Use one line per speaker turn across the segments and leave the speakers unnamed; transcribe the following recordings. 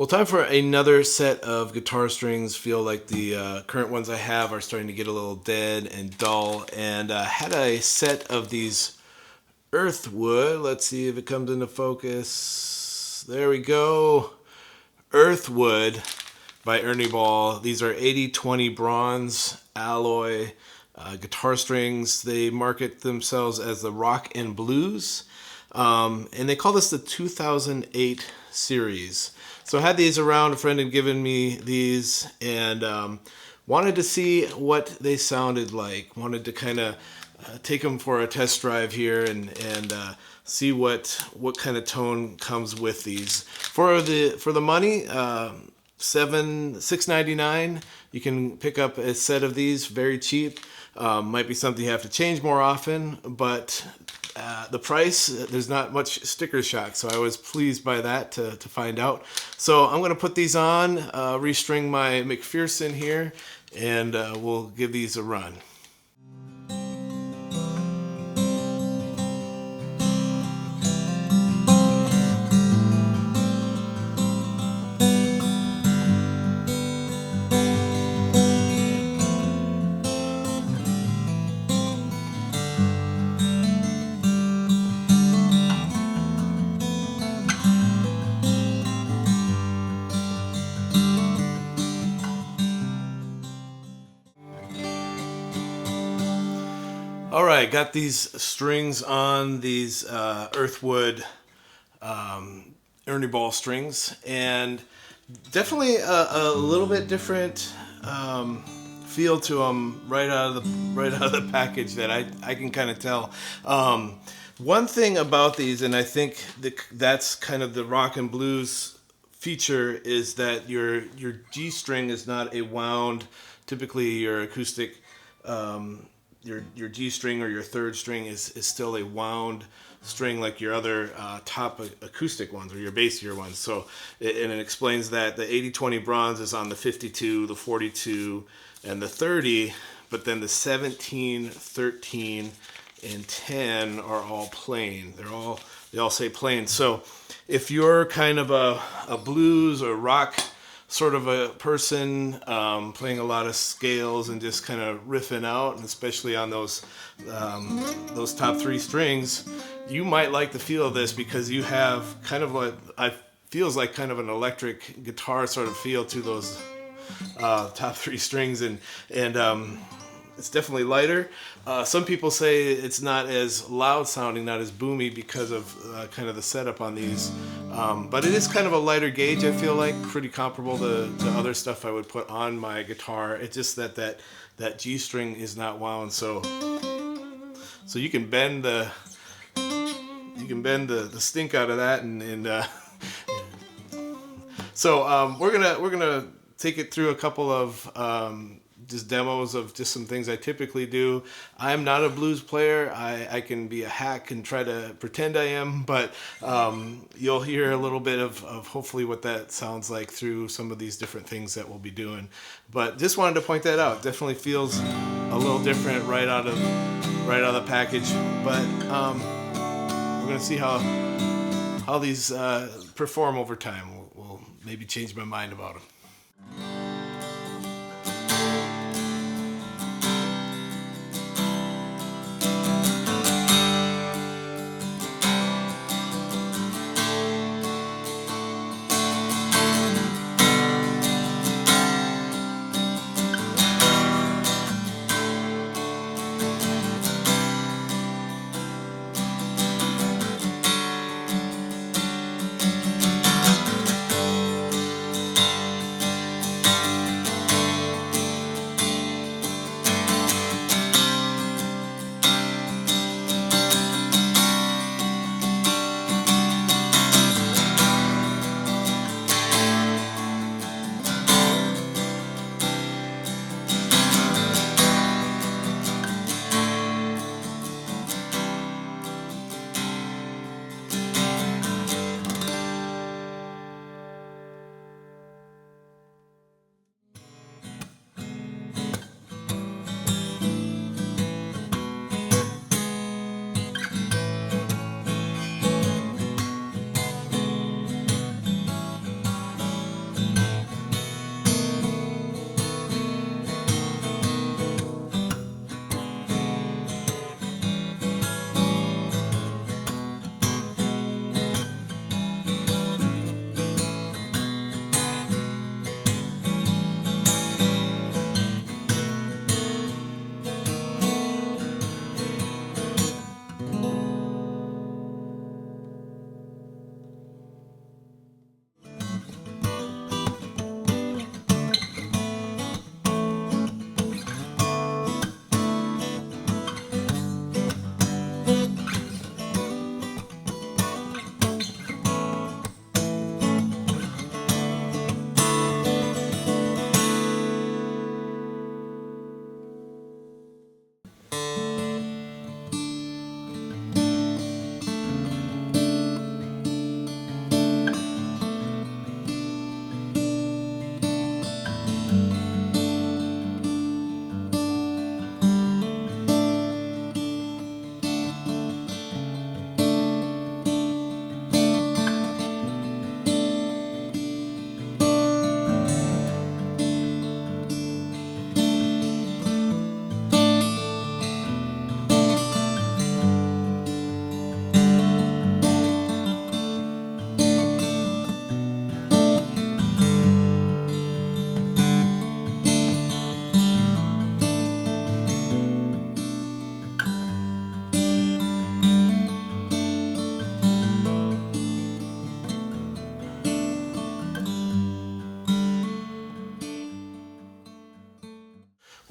Well, time for another set of guitar strings. Feel like the current ones I have are starting to get a little dead and dull. And had a set of these Earthwood. Let's see if it comes into focus. There we go. Earthwood by Ernie Ball. These are 80/20 bronze alloy guitar strings. They market themselves as the rock and blues. And they call this the 2008 series. So I had these around. A friend had given me these and wanted to see what they sounded like. Wanted to kind of take them for a test drive here and see what kind of tone comes with these. For the money, $6.99. You can pick up a set of these very cheap. Might be something you have to change more often, but the price, there's not much sticker shock, so I was pleased by that to find out. So I'm going to put these on, restring my McPherson here, and we'll give these a run. All right, got these strings on, these Earthwood Ernie Ball strings, and definitely a little bit different feel to them right out of the package that I can kind of tell. One thing about these, and I think that's kind of the rock and blues feature, is that your G string is not a wound. Typically, your acoustic. Your G string or your third string is still a wound string like your other top acoustic ones or your bassier ones. So it explains that the 80/20 bronze is on the 52, the 42, and the 30, but then the 17, 13, and 10 are all plain. They all say plain. So if you're kind of a blues or rock sort of a person, playing a lot of scales and just kind of riffing out, and especially on those top three strings, you might like the feel of this because you have kind of feels like kind of an electric guitar sort of feel to those top three strings, and it's definitely lighter. Some people say it's not as loud sounding, not as boomy because of kind of the setup on these. But it is kind of a lighter gauge, I feel like, pretty comparable to other stuff I would put on my guitar. It's just that G string is not wound, so you can bend the stink out of that, and so we're gonna take it through a couple of just demos of just some things I typically do. I'm not a blues player. I can be a hack and try to pretend I am, but you'll hear a little bit of hopefully what that sounds like through some of these different things that we'll be doing. But just wanted to point that out. Definitely feels a little different right out of the package. But we're gonna see how these perform over time. We'll maybe change my mind about them.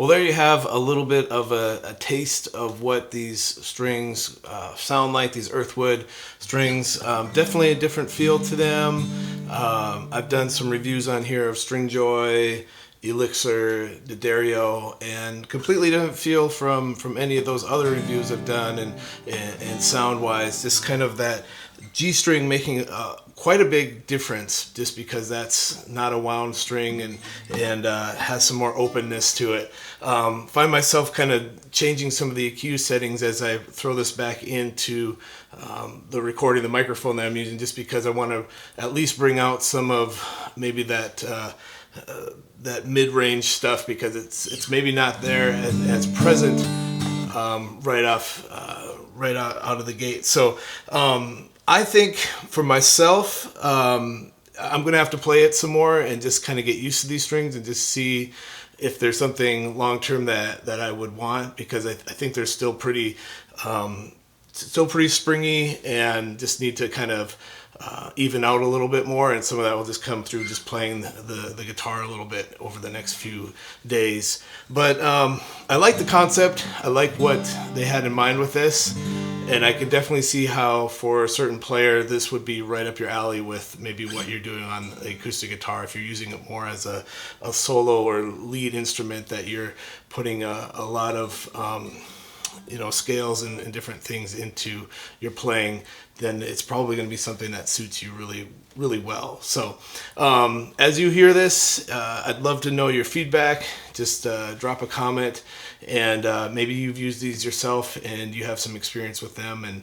Well, there you have a little bit of a taste of what these strings sound like, these Earthwood strings. Definitely a different feel to them. I've done some reviews on here of String Joy, Elixir, D'Addario, and completely different feel from any of those other reviews I've done, and sound-wise, just kind of that G string making quite a big difference, just because that's not a wound string and has some more openness to it. Find myself kind of changing some of the EQ settings as I throw this back into the recording, the microphone that I'm using, just because I want to at least bring out some of maybe that mid-range stuff, because it's maybe not there as present right out of the gate. So I think for myself, I'm gonna have to play it some more and just kind of get used to these strings and just see if there's something long term that I would want, because I think they're still pretty springy and just need to kind of even out a little bit more, and some of that will just come through just playing the guitar a little bit over the next few days. But I like the concept. I like what they had in mind with this, and I can definitely see how for a certain player this would be right up your alley with maybe what you're doing on the acoustic guitar, if you're using it more as a solo or lead instrument, that you're putting a lot of scales and different things into your playing. Then it's probably going to be something that suits you really, really well. So as you hear this, I'd love to know your feedback. Just drop a comment, and maybe you've used these yourself and you have some experience with them, and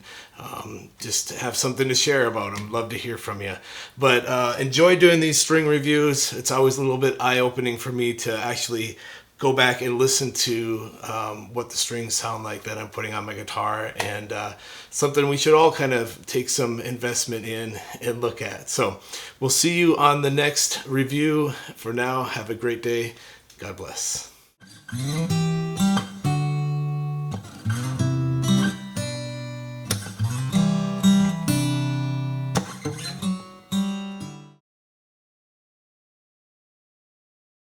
just have something to share about them. Love to hear from you. But enjoy doing these string reviews. It's always a little bit eye-opening for me to actually go back and listen to what the strings sound like that I'm putting on my guitar, and something we should all kind of take some investment in and look at. So we'll see you on the next review. For now, have a great day. God bless.